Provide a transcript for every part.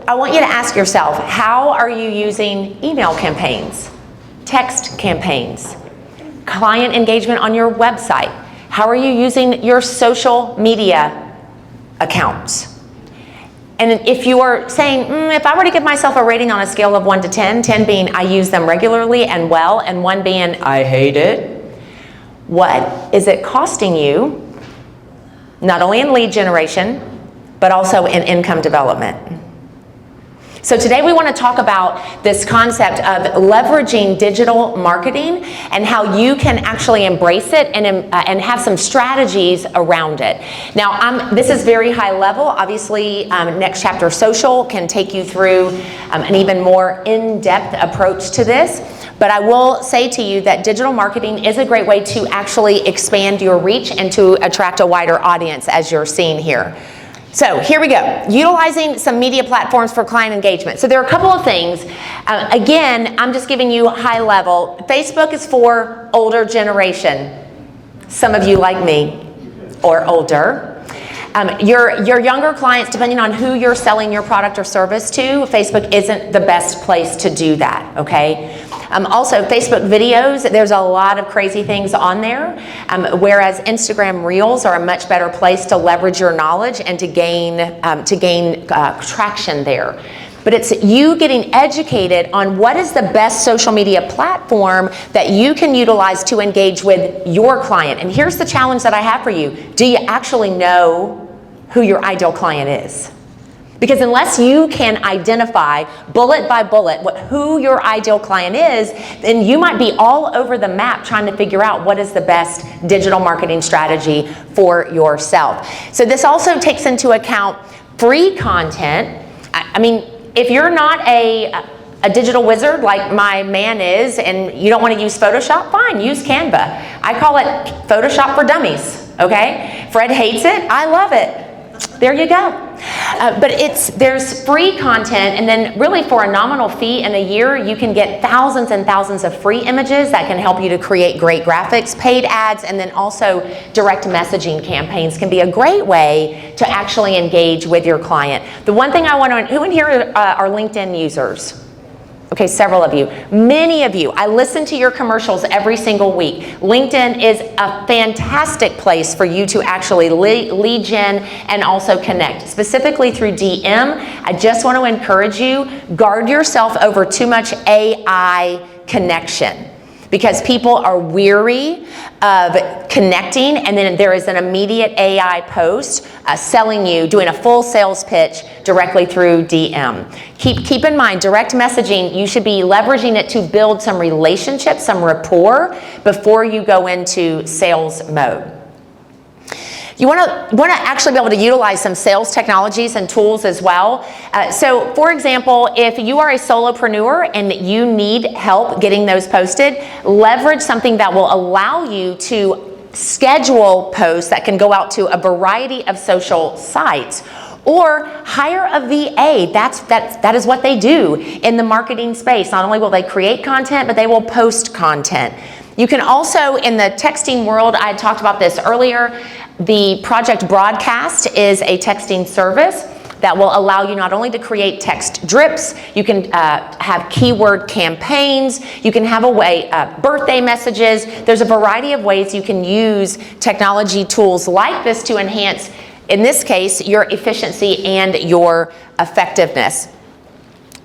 I want you to ask yourself, how are you using email campaigns, text campaigns, client engagement on your website? How are you using your social media accounts? And if you are saying, if I were to give myself a rating on a scale of 1 to 10, 10 being I use them regularly and well, and 1 being I hate it, what is it costing you, not only in lead generation, but also in income development? So today we want to talk about this concept of leveraging digital marketing and how you can actually embrace it and have some strategies around it. Now, this is very high level. Obviously, Next Chapter Social can take you through an even more in-depth approach to this. But I will say to you that digital marketing is a great way to actually expand your reach and to attract a wider audience, as you're seeing here. So here we go, utilizing some media platforms for client engagement. So there are a couple of things. Again, I'm just giving you high level. Facebook is for older generation. Some of you like me, or older. Your younger clients, depending on who you're selling your product or service to, Facebook isn't the best place to do that, okay? Also, Facebook videos, there's a lot of crazy things on there, whereas Instagram Reels are a much better place to leverage your knowledge and to gain traction there. But it's you getting educated on what is the best social media platform that you can utilize to engage with your client. And here's the challenge that I have for you. Do you actually know who your ideal client is? Because unless you can identify bullet by bullet who your ideal client is, then you might be all over the map trying to figure out what is the best digital marketing strategy for yourself. So this also takes into account free content. I mean, if you're not a digital wizard like my man is and you don't want to use Photoshop, fine, use Canva. I call it Photoshop for dummies, okay? Fred hates it, I love it. There you go. But there's free content, and then really for a nominal fee in a year, you can get thousands and thousands of free images that can help you to create great graphics, paid ads, and then also direct messaging campaigns can be a great way to actually engage with your client. The one thing I want to, who in here are LinkedIn users? Okay, several of you. Many of you, I listen to your commercials every single week. LinkedIn is a fantastic place for you to actually lead gen and also connect, specifically through DM. I just want to encourage you, guard yourself over too much AI connection, because people are weary of connecting, and then there is an immediate AI post selling you, doing a full sales pitch directly through DM. Keep in mind, direct messaging, you should be leveraging it to build some relationships, some rapport before you go into sales mode. You want to actually be able to utilize some sales technologies and tools as well. So for example, if you are a solopreneur and you need help getting those posted, leverage something that will allow you to schedule posts that can go out to a variety of social sites. Or hire a VA. That is what they do in the marketing space. Not only will they create content, but they will post content. You can also, in the texting world, I talked about this earlier, the Project Broadcast is a texting service that will allow you not only to create text drips, you can have keyword campaigns, you can have birthday messages. There's a variety of ways you can use technology tools like this to enhance, in this case, your efficiency and your effectiveness.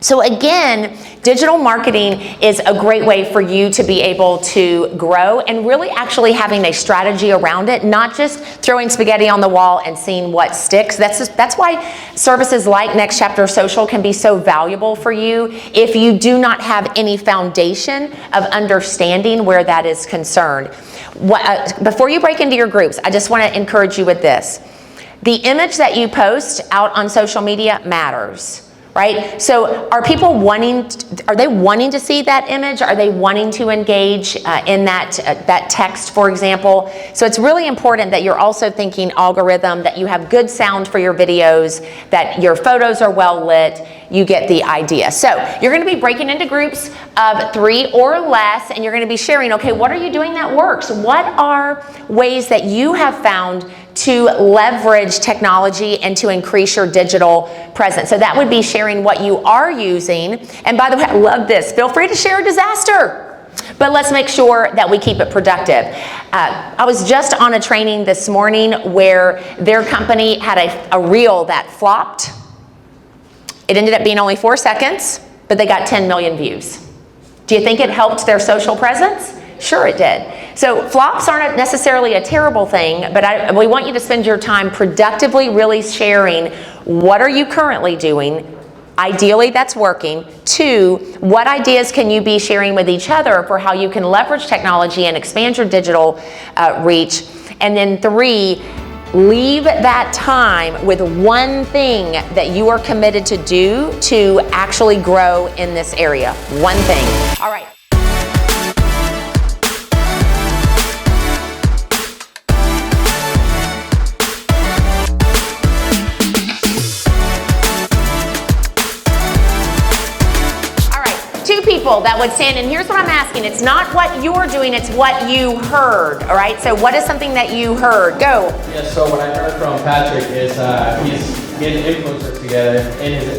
So again, digital marketing is a great way for you to be able to grow and really actually having a strategy around it, not just throwing spaghetti on the wall and seeing what sticks. That's why services like Next Chapter Social can be so valuable for you if you do not have any foundation of understanding where that is concerned. Before you break into your groups, I just want to encourage you with this. The image that you post out on social media matters. Right? So are people wanting to see that image? Are they wanting to engage in that text, for example? So it's really important that you're also thinking algorithm, that you have good sound for your videos, that your photos are well lit. You get the idea. So you're going to be breaking into groups of 3 or less, and you're going to be sharing, okay, what are you doing that works? What are ways that you have found to leverage technology and to increase your digital presence. So that would be sharing what you are using. And by the way, I love this. Feel free to share a disaster, but let's make sure that we keep it productive. I was just on a training this morning where their company had a reel that flopped. It ended up being only 4 seconds, but they got 10 million views. Do you think it helped their social presence? Sure it did. So flops aren't necessarily a terrible thing, but we want you to spend your time productively really sharing what are you currently doing. Ideally, that's working. 2, what ideas can you be sharing with each other for how you can leverage technology and expand your digital reach? And then 3, leave that time with one thing that you are committed to do to actually grow in this area. One thing. All right. People that would stand, and here's what I'm asking. It's not what you're doing, it's what you heard, all right? So what is something that you heard? Go. Yeah, so what I heard from Patrick is he's getting influencers together in his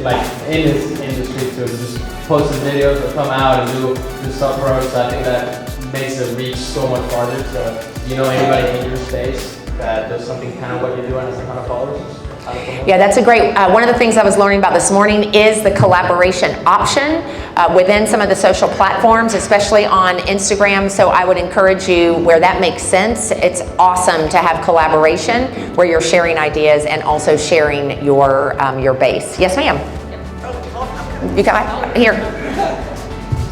industry to just post his videos or come out and do stuff for him. So I think that makes the reach so much farther. So you know anybody in your space that does something kind of what you're doing as a ton of followers? Yeah, that's a great, one of the things I was learning about this morning is the collaboration option within some of the social platforms, especially on Instagram. So I would encourage you, where that makes sense, it's awesome to have collaboration where you're sharing ideas and also sharing your base. Yes, ma'am. You got here.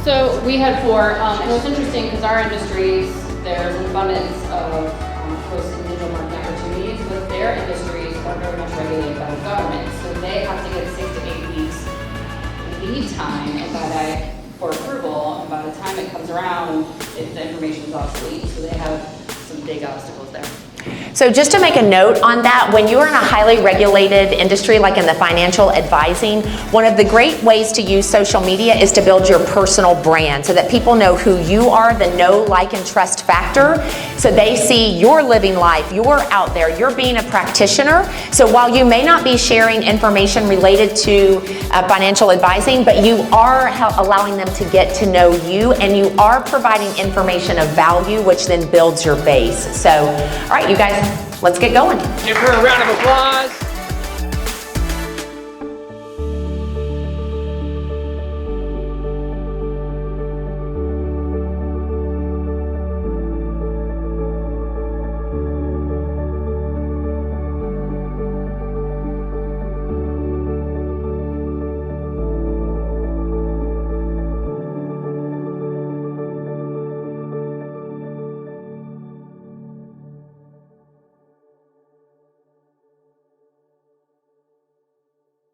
So we had 4, and it was interesting because our industries, there's an abundance of posted digital marketing opportunities, but their industries are very much regulated by the government. So they have to get 6 to 8 weeks lead time and for approval, and by the time it comes around, the information is obsolete. So they have some big obstacles there. So just to make a note on that, when you're in a highly regulated industry like in the financial advising, one of the great ways to use social media is to build your personal brand so that people know who you are, the know, like, and trust factor. So they see you're living life, you're out there, you're being a practitioner. So while you may not be sharing information related to financial advising, but you are allowing them to get to know you, and you are providing information of value, which then builds your base. So, all right, you guys, let's get going. Give her a round of applause.